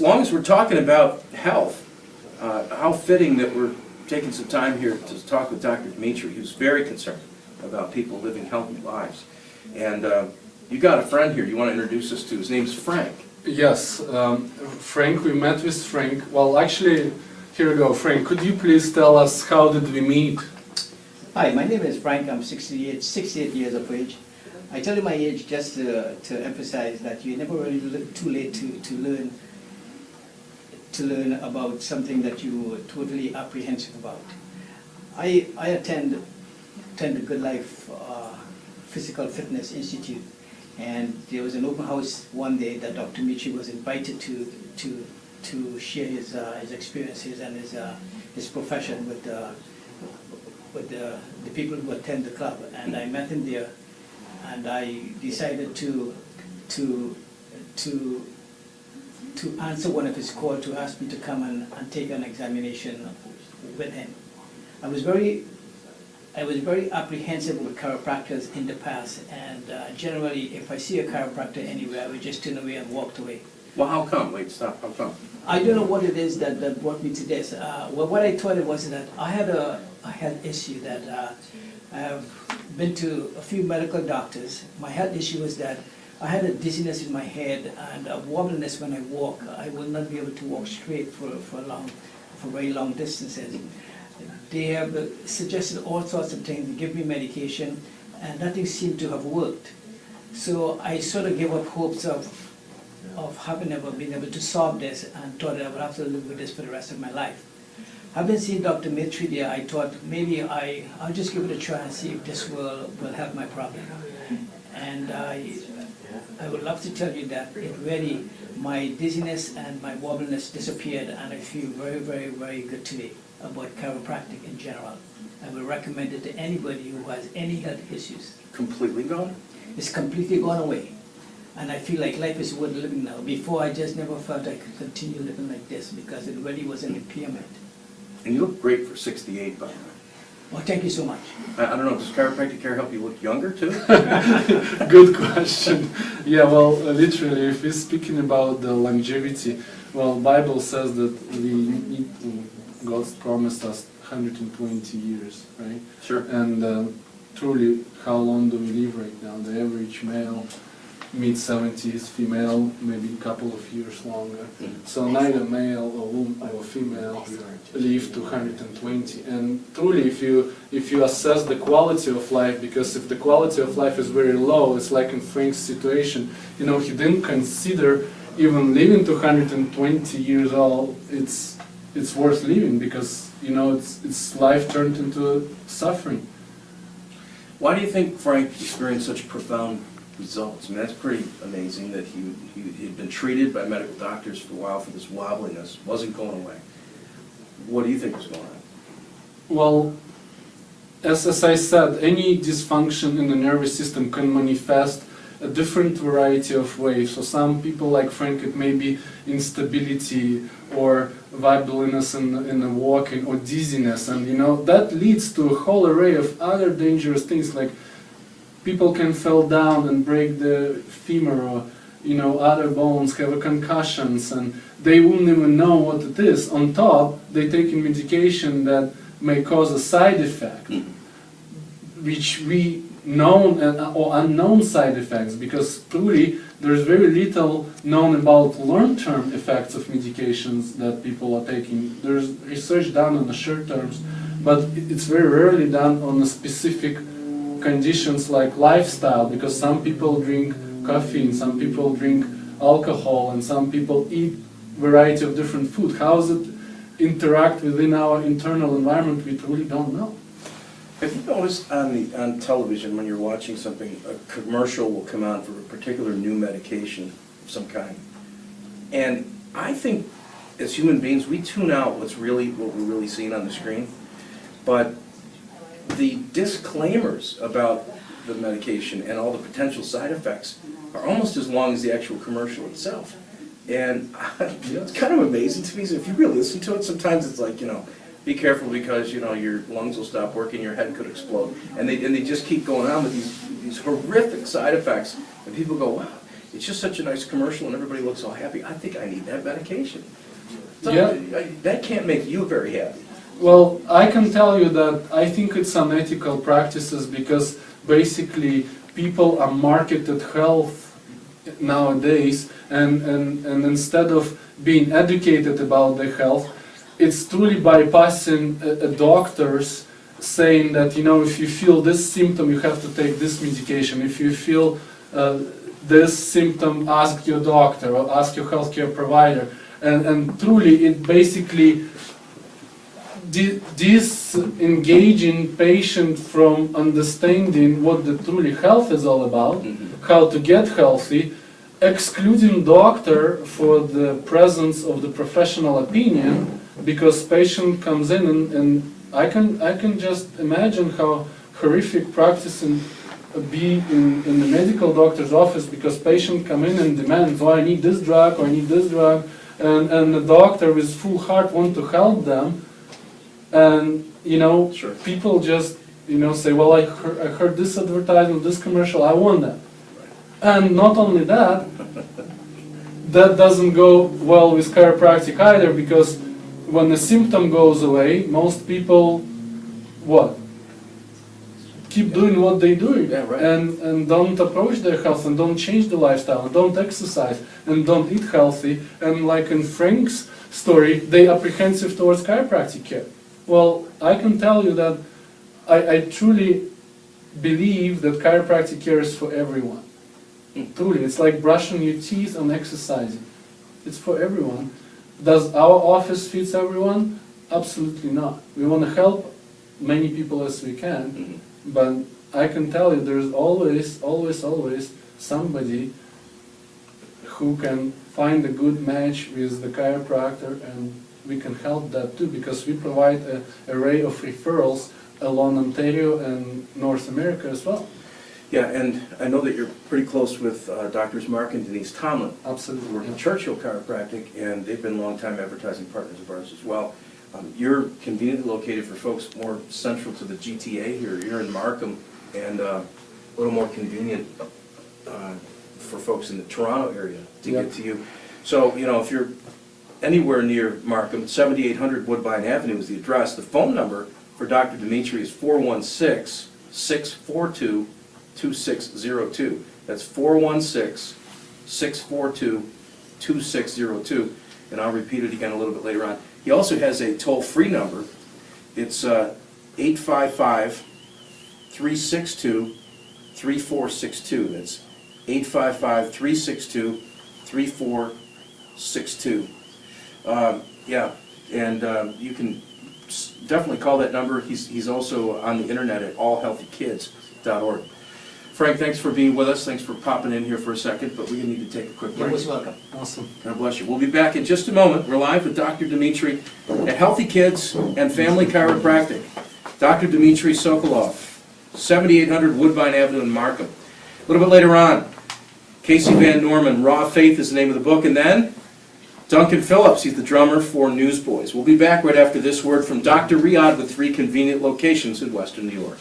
As long as we're talking about health, how fitting that we're taking some time here to talk with Dr. Dimitri, who's very concerned about people living healthy lives. And you got a friend here you want to introduce us to. His name's Frank. Yes, Frank, we met with Frank. Well, actually, here we go. Frank, could you please tell us how did we meet? Hi, my name is Frank. I'm 68 years of age. I tell you my age just to emphasize that you're never really too late to learn about something that you were totally apprehensive about. I attend the Good Life Physical Fitness Institute, and there was an open house one day that Dr. Dimitri was invited to share his experiences and his profession with the people who attend the club. And I met him there, and I decided to answer one of his calls to ask me to come and take an examination with him. I was very apprehensive with chiropractors in the past, and generally, if I see a chiropractor anywhere, I would just turn away and walk away. Well, how come? Wait, stop. How come? I don't know what it is that brought me to this. Well, what I thought it was that I had a health issue that I have been to a few medical doctors. My health issue was that I had a dizziness in my head and a wobbliness when I walk. I would not be able to walk straight for very long distances. They have suggested all sorts of things, give me medication, and nothing seemed to have worked. So I sort of gave up hopes of having ever been able to solve this, and thought that I would have to live with this for the rest of my life. Having seen Dr. Dimitri there, I thought maybe I'll just give it a try and see if this will help my problem. And I would love to tell you that it really, my dizziness and my wobbliness disappeared, and I feel very, very, very good today about chiropractic in general. I would recommend it to anybody who has any health issues. Completely gone? It's completely gone away. And I feel like life is worth living now. Before, I just never felt I could continue living like this because it really was an impairment. And you look great for 68, by the way. Well, thank you so much. I don't know, does chiropractic care help you look younger too? Good question. Yeah, well, literally, if we're speaking about the longevity, well, Bible says that we need to, God's promised us 120 years, right? Sure. And truly, how long do we live right now? The average male, mid-70s, female, maybe a couple of years longer. So neither male or woman or female live to 120. And truly, if you assess the quality of life, because if the quality of life is very low, it's like in Frank's situation, you know, he didn't consider even living to 120 years old. It's worth living because, you know, it's life turned into suffering. Why do you think Frank experienced such profound results? I mean, that's pretty amazing that he'd been treated by medical doctors for a while for this wobbliness, wasn't going away. What do you think was going on? Well, as I said, any dysfunction in the nervous system can manifest a different variety of ways. So some people like Frank, it may be instability or wobbliness in the walking or dizziness, and you know that leads to a whole array of other dangerous things, like people can fall down and break the femur or, you know, other bones, have a concussions, and they wouldn't even know what it is. On top, they take medication that may cause a side effect, which we known or unknown side effects, because truly there's very little known about long-term effects of medications that people are taking. There's research done on the short terms, but it's very rarely done on a specific conditions like lifestyle, because some people drink caffeine, some people drink alcohol, and some people eat variety of different food. How does it interact within our internal environment? We truly don't know. Have you noticed on television when you're watching something, a commercial will come on for a particular new medication of some kind? And I think as human beings, we tune out what we're really seeing on the screen. But the disclaimers about the medication and all the potential side effects are almost as long as the actual commercial itself. And it's kind of amazing to me. So if you really listen to it, sometimes it's like, you know, be careful because, you know, your lungs will stop working, your head could explode. And they just keep going on with these horrific side effects. And people go, wow. it's just such a nice commercial and everybody looks all happy. I think I need that medication. So, Yeah. That can't make you very happy. Well, I can tell you that I think it's unethical practices because basically people are marketed health nowadays, and instead of being educated about their health, it's truly bypassing doctors saying that, you know, if you feel this symptom, you have to take this medication. If you feel this symptom, ask your doctor or ask your healthcare provider. And truly, it basically disengaging patient from understanding what the truly health is all about, how to get healthy, excluding doctor for the presence of the professional opinion, because patient comes in and I can just imagine how horrific practicing be in the medical doctor's office, because patient come in and demands, oh, I need this drug or I need this drug, and the doctor with full heart want to help them, and you know, Sure. people just, you know, say, well, I heard this advertisement, this commercial, I want that. And not only that, that doesn't go well with chiropractic either, because when the symptom goes away, most people, what? Keep doing what they're doing, Yeah, right. and don't approach their health, and don't change the lifestyle, and don't exercise, and don't eat healthy. And like in Frank's story, they apprehensive towards chiropractic care. Well, I can tell you that I truly believe that chiropractic care is for everyone. Truly, it's like brushing your teeth and exercising. It's for everyone. Does our office fit everyone? Absolutely not. We want to help many people as we can, but I can tell you there's always somebody who can find a good match with the chiropractor, and we can help that too, because we provide an array of referrals along Ontario and North America as well. Yeah, and I know that you're pretty close with Drs. Mark and Denise Tomlin. Absolutely. Who work in Churchill Chiropractic, and they've been longtime advertising partners of ours as well. You're conveniently located for folks more central to the GTA here. You're in Markham, and a little more convenient for folks in the Toronto area to get to you. So, you know, if you're anywhere near Markham, 7800 Woodbine Avenue is the address. The phone number for Dr. Dimitri is 416-642-2602. That's 416-642-2602. And I'll repeat it again a little bit later on. He also has a toll-free number. It's 855-362-3462. That's 855-362-3462. Yeah, and you can definitely call that number. He's also on the internet at allhealthykids.org. Frank, thanks for being with us. Thanks for popping in here for a second, but we need to take a quick break. You're most welcome. Awesome. God bless you. We'll be back in just a moment. We're live with Dr. Dimitri at Healthy Kids and Family Chiropractic. Dr. Dimitri Sokolov, 7800 Woodbine Avenue in Markham. A little bit later on, Casey Van Norman, Raw Faith is the name of the book, and then Duncan Phillips, he's the drummer for Newsboys. We'll be back right after this word from Dr. Riyadh with 3 convenient locations in Western New York.